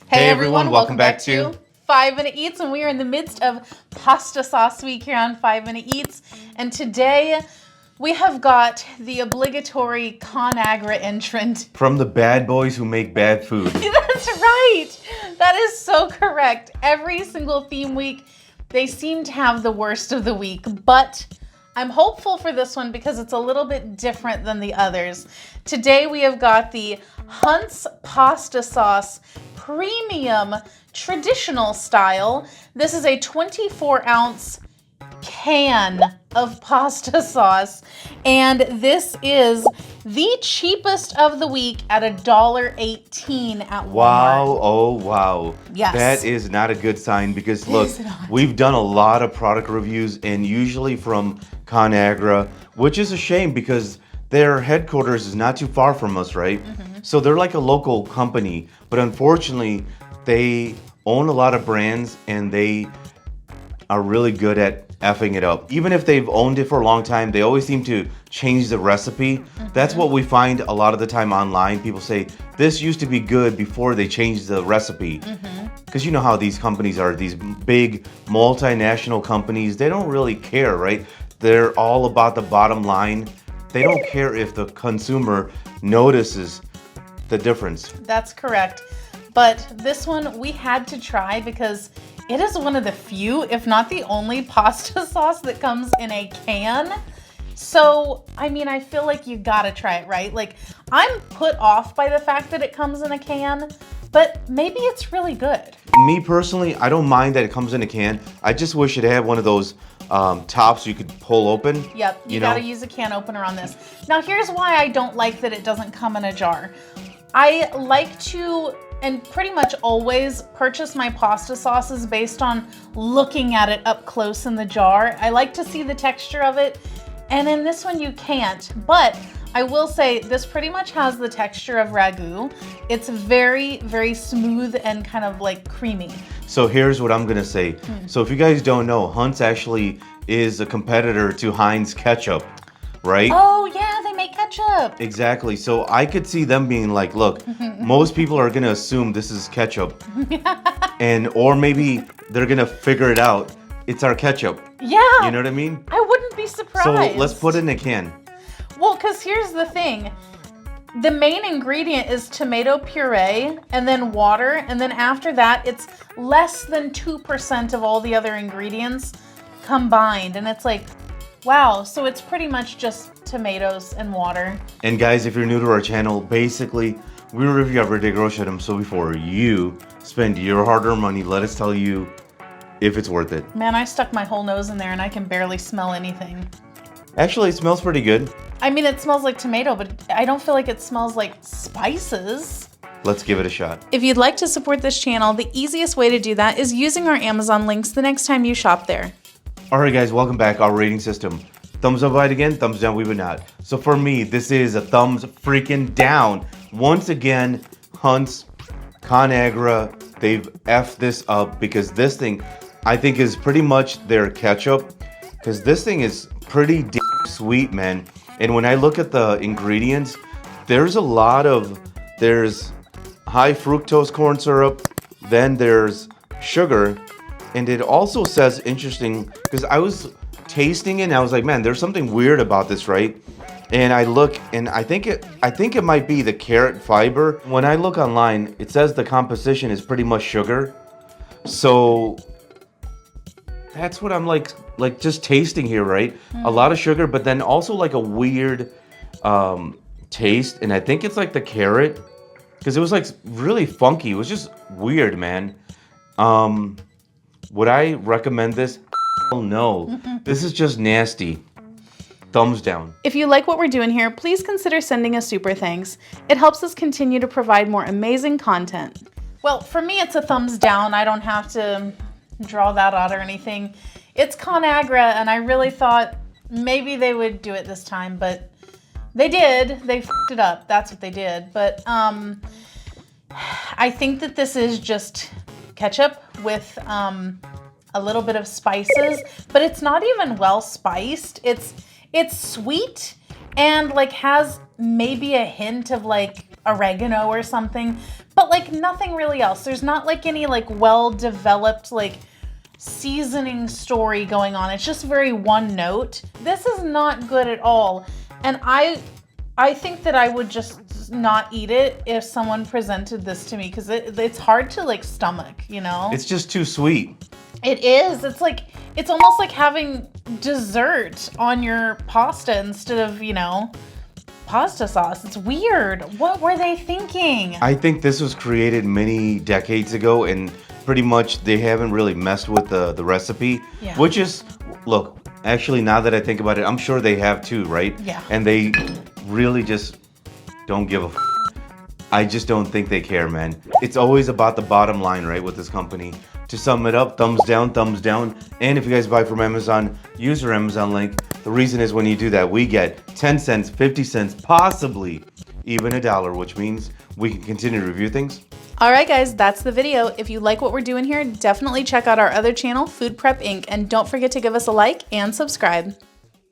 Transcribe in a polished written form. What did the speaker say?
Hey everyone, welcome back to 5 Minute Eats, and we are in the midst of pasta sauce week here on 5 Minute Eats. And today we have got the obligatory ConAgra entrant. From the bad boys who make bad food. That's right. That is so correct. Every single theme week, they seem to have the worst of the week, but I'm hopeful for this one because it's a little bit different than the others. Today we have got the Hunt's Pasta Sauce Premium Traditional Style. This is a 24-ounce can of pasta sauce, and this is the cheapest of the week at $1.18 at Walmart. Wow, oh wow. Yes. That is not a good sign because look, we've done a lot of product reviews and usually from ConAgra, which is a shame because their headquarters is not too far from us, right? So they're like a local company, but unfortunately they own a lot of brands and they are really good at effing it up. Even if they've owned it for a long time, they always seem to change the recipe. That's what we find a lot of the time online. People say, this used to be good before they changed the recipe. Because you know how these companies are, these big multinational companies, they don't really care, right? They're all about the bottom line. They don't care if the consumer notices the difference. That's correct. But this one we had to try because it is one of the few, if not the only, pasta sauce that comes in a can. So, I mean, I feel like you gotta try it, right? Like, I'm put off by the fact that it comes in a can, but maybe it's really good. Me personally, I don't mind that it comes in a can. I just wish it had one of those tops you could pull open. Yep, you gotta use a can opener on this. Now, here's why I don't like that it doesn't come in a jar. I like to, and pretty much always, purchase my pasta sauces based on looking at it up close in the jar. I like to see the texture of it, and in this one you can't. But I will say this pretty much has the texture of ragu. It's very, very smooth and kind of like creamy. So here's what I'm gonna say. So if you guys don't know, Hunt's actually is a competitor to Heinz ketchup, right? Oh yeah, they make ketchup. Exactly. So I could see them being like, look, most people are gonna assume this is ketchup, and or maybe they're gonna figure it out. It's our ketchup. Yeah. You know what I mean? I wouldn't be surprised. So let's put it in a can. Well, because here's the thing. The main ingredient is tomato puree and then water. And then after that, it's less than 2% of all the other ingredients combined. And it's like, wow. So it's pretty much just tomatoes and water. And guys, if you're new to our channel, basically, we review everyday grocery items. So before you spend your hard-earned money, let us tell you if it's worth it. Man, I stuck my whole nose in there and I can barely smell anything. Actually, it smells pretty good. I mean, it smells like tomato, but I don't feel like it smells like spices. Let's give it a shot. If you'd like to support this channel, the easiest way to do that is using our Amazon links the next time you shop there. All right, guys, welcome back. Our rating system. Thumbs up, right again. Thumbs down, we would not. So for me, this is a thumbs freaking down. Once again, Hunt's, ConAgra, they've effed this up because this thing, I think, is pretty much their ketchup. Because this thing is pretty damn sweet, man. And when I look at the ingredients, there's high fructose corn syrup, then there's sugar, and it also says, interesting, because I was tasting it and I was like, man, there's something weird about this, right? And I look and I think it might be the carrot fiber. When I look online, it says the composition is pretty much sugar. So that's what I'm like just tasting here, right? A lot of sugar, but then also like a weird taste. And I think it's like the carrot, because it was like really funky. It was just weird, man. Would I recommend this? Hell no. This is just nasty. Thumbs down. If you like what we're doing here, please consider sending us super thanks. It helps us continue to provide more amazing content. Well, for me, it's a thumbs down. I don't have to draw that out or anything. It's ConAgra, and I really thought maybe they would do it this time, but they did. They f***ed it up. That's what they did. But I think that this is just ketchup with a little bit of spices, but it's not even well spiced. It's sweet and like has maybe a hint of like oregano or something, but like nothing really else. There's not like any like well-developed like seasoning story going on. It's just very one note. This is not good at all. And I think that I would just not eat it if someone presented this to me, because it's hard to like stomach, you know? It's just too sweet. It is. It's like, it's almost like having dessert on your pasta instead of, you know, pasta sauce. It's weird. What were they thinking? I think this was created many decades ago, and pretty much they haven't really messed with the recipe, Yeah. which is, look, actually now that I think about it, I'm sure they have too, right? Yeah. And they really just don't give a f. I just don't think they care, man. It's always about the bottom line, right, with this company. To sum it up, thumbs down, thumbs down. And if you guys buy from Amazon, use our Amazon link. The reason is when you do that, we get 10 cents, 50 cents, possibly even $1, which means we can continue to review things. All right, guys, that's the video. If you like what we're doing here, definitely check out our other channel, Food Prep Inc. And don't forget to give us a like and subscribe.